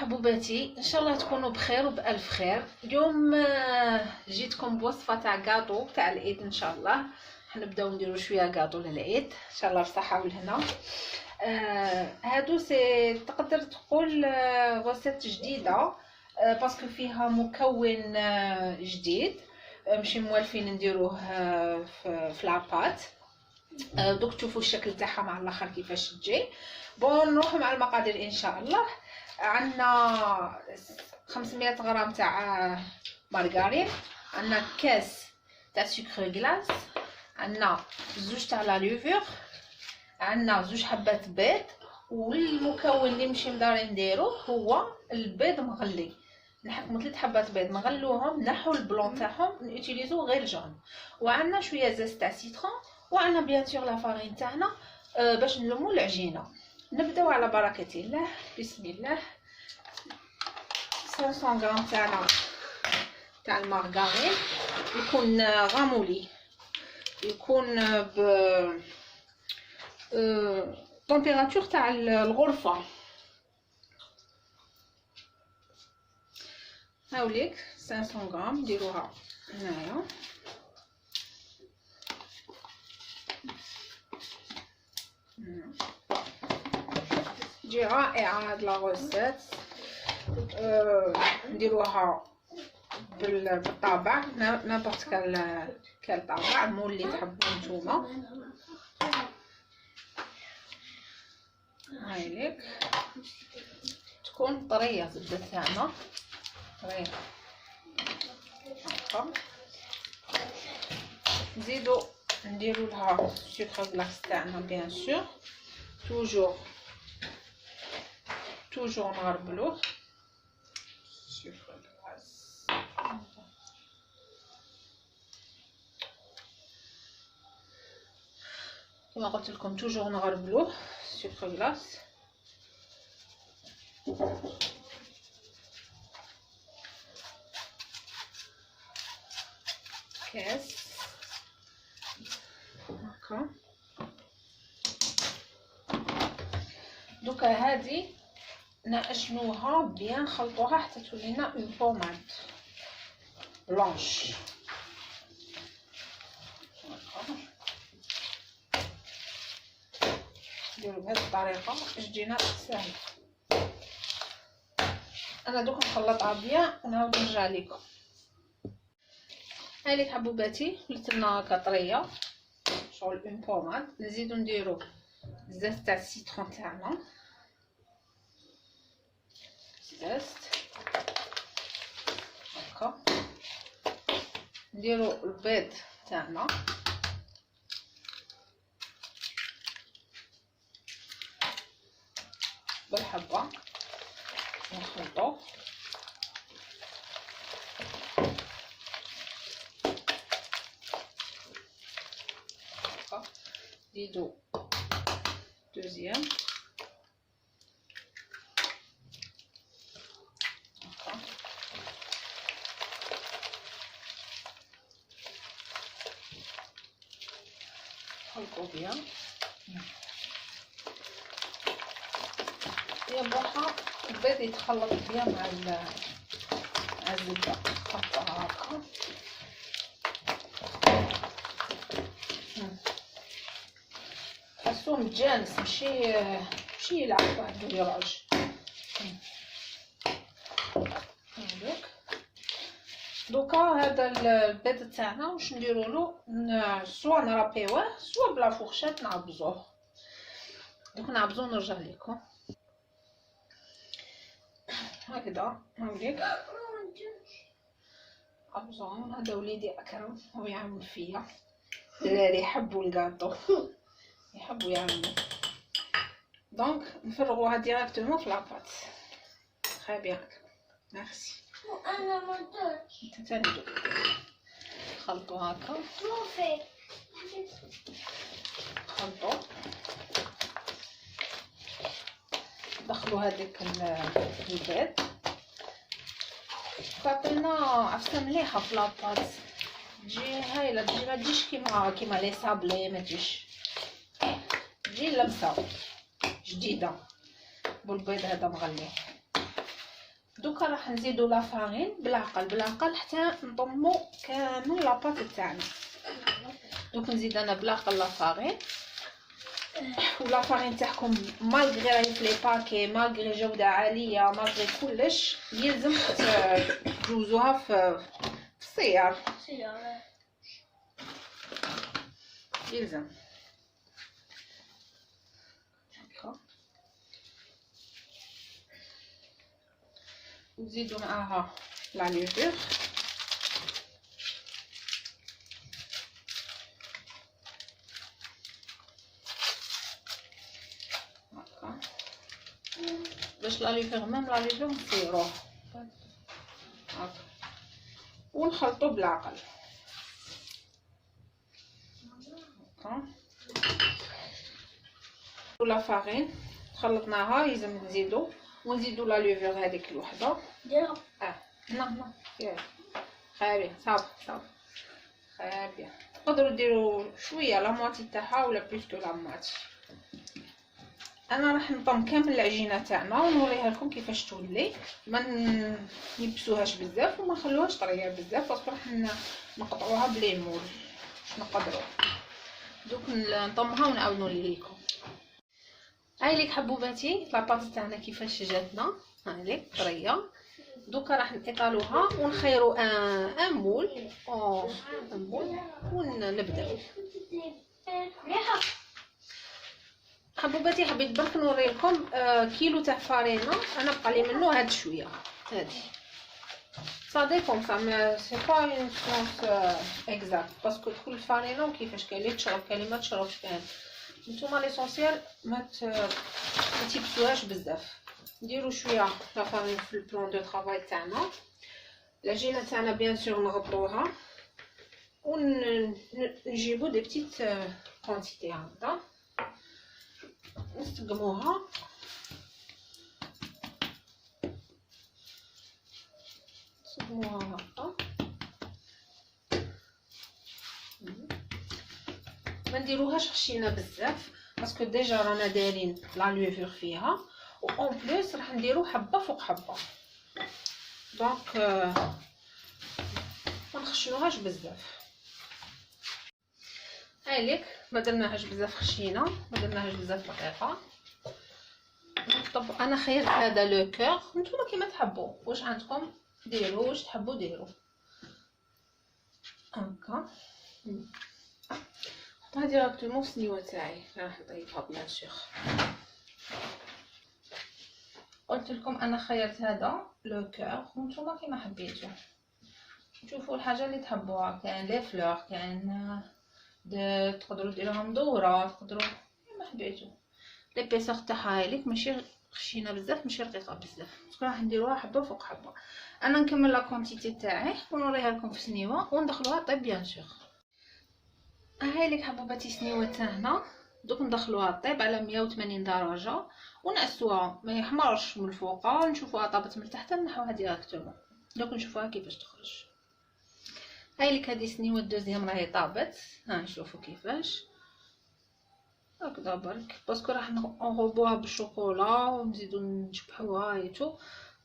حبوباتي، ان شاء الله تكونوا بخير وبالف خير. اليوم جيتكم بوصفه تاع كاطو تاع العيد. ان شاء الله حنبداو نديرو شويه كاطو للعيد ان شاء الله بصحه والهنا. هادو تقدر تقول وصفه جديده، باسكو فيها مكون جديد ماشي موالفين نديروه في لاباط. دوك تشوفوا الشكل تاعها مع الاخر كيفاش تجي. بون نروحو مع المقادير ان شاء الله. عندنا 500 غرام تاع مارغرين، عندنا كاس تاع سكر غلاس، عندنا زوج تاع لا لوفور، عندنا زوج حبات بيض. والمكون اللي ماشي مدارين نديروه هو البيض مغلي. نحكمو 3 حبات بيض نغلوهم، نحو البلون تاعهم، نوتيليزو غير جون. وعندنا شويه زيت تاع سيترون، وعندنا بيان سور لا فارين تاعنا باش نلمو العجينه. نبداو على بركه الله. بسم الله. 500 غرام تاعنا تاع المارغرين يكون غامولي، يكون ب طمبيراتور تاع الغرفه. هاوليك 500 غرام نديروها هنايا. تجي رائعه هاد لا غوسيت. نديروها بالطابع، نابورت كال طابع، المول اللي تحبوا نتوما. هايليك تكون طريه الزبده تاعنا، طريه. نزيدو نديرو لها سكر غلاس تاعنا بيان سور، توجور نغربلوه. سكر غلاس كما قلت لكم، توجور نغربلوه سكر غلاس. كاس هكا. دوكا هادي نعجنوها بيان، نخلطوها حتى تولينا اون بوماد بلانش. نديرو بهذه الطريقه باش تجينا ساهله. انا دوك نخلطها بيان ونعاود نرجع لكم. هايليك حبوباتي ولات لنا هكا طريه شغل اون بوماد. نزيدو نديرو الزيت تاع السيترون تاعنا، زيت هكا. نديرو البيض تاعنا، بالحبه نخلطوه. نزيدو دوزيام هكا. نخلطو بيان بوحة. البيض يتخلط بيان مع الزبده. نخلطوها هكا. حسوه متجانس، ماشي يلعب واحد ويرعج. دوكا هذا البيض تاعنا واش نديرولو؟ سوا نرابيوه سوا بلا فورشات نعبزوه. دوك نعبزوه ونرجع لكم هكذا. هاوليك عبزون. هذا وليدي اكرم هو يعمل فيا. الدراري يحبوا الكاطو، يحبوا يعملوا. دونك نفرغوها ديريكتومون في لاباط. تري بيان، ميرسي. وانا ما درتش. انت تاني دوك خلطو هكا. شوفي خلطو، دخلوا هذيك البيض. تعطينا عفسه مليحه في لاباط، تجي هايله. تجي ما تجيش كيما لي صابلي، ما تجيش، تجي لمسه جديده بالبيض هذا مغلي. دوكا راح نزيدو لا فارين بالعقل حتى نضمو كامل لاباط تاعنا. دوك نزيد انا بالعقل لا فارين، ولا فارين تاعكم مالغري راهي في لي باكي، مالغري جوده عاليه، مالغري كلش يلزم تجوزوها في السيار، يلزم هكا. نزيدو معاها لا ليفور، هكا باش لا ليفور ميم لا ليفور نصيروه هكا ونخلطو بالعقل هكا. ولا فارين خلطناها يلزم نزيدو، ونزيدو لا ليفور هذيك الوحده ديرها هنا ياك خايبه صافي خايبه. تقدروا ديروا شويه لا موتي تاعها ولا بلوسكو لا موتي. انا راح نطم كامل العجينه تاعنا ونوريها لكم كيفاش تولي، ما نيبسوهاش بزاف وما نخلوهاش طريه بزاف باسكو راح نقطعوها بليمون باش نقدروا. دوك نطمها ونعاود نوري لكم. هاي ليك حبوباتي لاباط تاعنا كيفاش جاتنا، هاي ليك طريه. دوكا راح نطالوها ونخيروا ان مول ونبداو. حبوباتي حبيت برك نوري لكم كيلو تاع فارينه انا بقى لي منه هاد شويه هادي صادي كوم سا سي با اون سونس اكزاكت باسكو كل فارينه وكيفاش كاين اللي تشرب كاين اللي ما تشربش. كاين نتوما ليسونسيال ما تيبسوهاش بزاف. نديرو شويه لا فارين في البلان دو طرافاي تاعنا. العجينه تاعنا بيان سور نغطوها ونجيبو دي بتيت كونتيتي هكذا نستقموها هكا. ما نديروهاش خشينه بزاف باسكو ديجا رانا دايرين لا ليفور فيها، و اون بليس راح نديرو حبه فوق حبه، دونك ما نخشنوهاش بزاف. هاي ليك ما درناهاش بزاف خشينه، ما درناهاش بزاف رقيقه. طب انا خيرت هذا لو كور، نتوما كيما تحبوا، واش عندكم ديروا، واش تحبوا ديروا هكا. نحطها ديراكتومون في السنيوه تاعي، راح نطيبها بيان سور. قلت لكم انا خيرت هذا لو كور، نتوما كيما حبيتوا، شوفوا الحاجه اللي تحبوها. كاين لي فلور، كاين تقدروا ديروها مدوره، تقدروا كيما حبيتوا. ليبيسور تاعها هايليك ماشي خشينه بزاف ماشي رقيقه بزاف، باسكو راح نديروها حبه فوق حبه. انا نكمل لا كونتيتي تاعي ونوريها لكم في سنيوه وندخلوها طيب بيان سور. هايليك حبوباتي سنيوه تاعنا، دوك ندخلوها طيب على 180 درجه ونعسوها ما يحمرش من الفوق، نشوفوها طابت من تحت نحوها ديراكتومون. دوك نشوفوها كيفاش تخرج. هايليك هذه سنيوه الدوزيام راهي طابت، ها نشوفوا كيفاش هكذا برك، باسكو راح نغربوها بالشوكولا ونزيدو نشبحوها ايتو.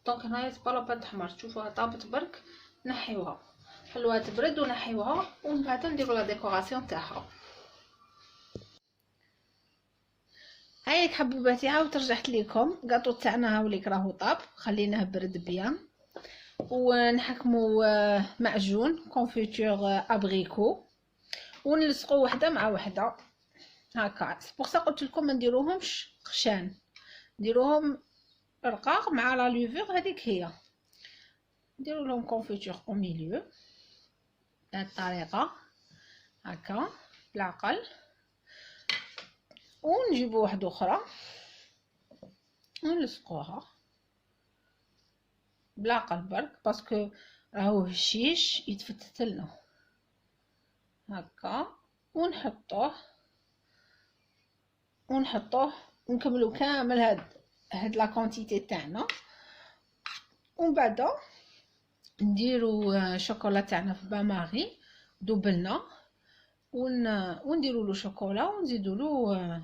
دونك هنايا تبالا با تحمر، تشوفوها طابت برك نحيوها، خلوها تبرد ونحيوها ومن بعد نديرو لا ديكوراسيون تاعها. هايك حبوباتي عاود رجعت لكم الكاطو تاعنا، هاوليك راهو طاب، خليناه برد بيان ونحكمو معجون كونفيتور ابريكو ونلصقو وحده مع وحده هكا. بوغ قلت لكم ما نديروهمش خشان، نديروهم رقاق مع لا ليفور هذيك هي. نديرو لهم كونفيتور او ميليو بهاد الطريقه هكا بالعقل، ونجيبو واحده اخرى ونلصقوها بالعقل برك باسكو راهو هشيش يتفتت لنا هكا. ونحطوه ونكملو كامل هاد لا كونتيتي تاعنا. ومن بعد نديرو شوكولا تاعنا في باماري دوبلنا ونديرو له شوكولا ونزيدو له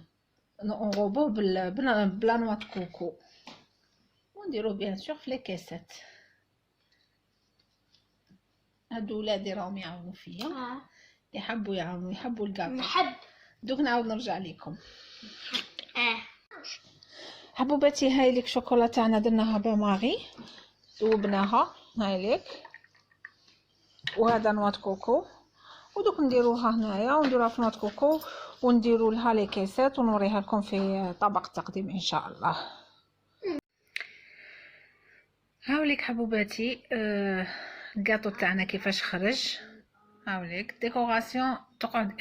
نغربوه بلا نوا كوكو ونديرو بيان سور في لي كيسات. هادو ولادي راهم يعاونوا فيا، يحبوا يعاونوا، يحبوا الكاطو. نحب. دوك نعاود نرجع لكم. حبوباتي، هاي لك شوكولا تاعنا درناها بماغي، ذوبناها، هاي لك، وهذا نوات كوكو، ودوك نديروها هنايا ونديروها في نوات كوكو ونديروا لها لي كيسات ونوريها لكم في طبق تقديم ان شاء الله. هاوليك حبوباتي الكاطو تاعنا كيفاش خرج. هاوليك ديكوراسيون تقعد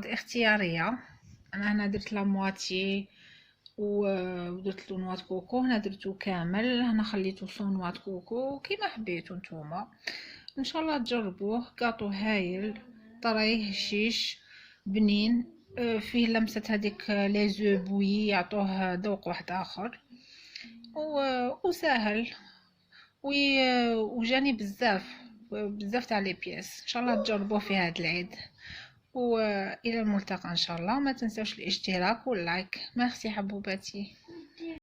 اختياريه، انا هنا درت لا مواتي ودرت له نوات كوكو، هنا درتو كامل، هنا خليتو صون نوات كوكو كيما حبيتو نتوما. ان شاء الله تجربوه، كاطو هايل طريه هشيش بنين، فيه لمسه هذيك لي زو بوي يعطوه ذوق واحد اخر، وسهل وجاني بزاف تاع لي بياس. ان شاء الله تجربوه في هذا العيد، والى الملتقى ان شاء الله. ما تنسوش الاشتراك واللايك. ميرسي حبوباتي.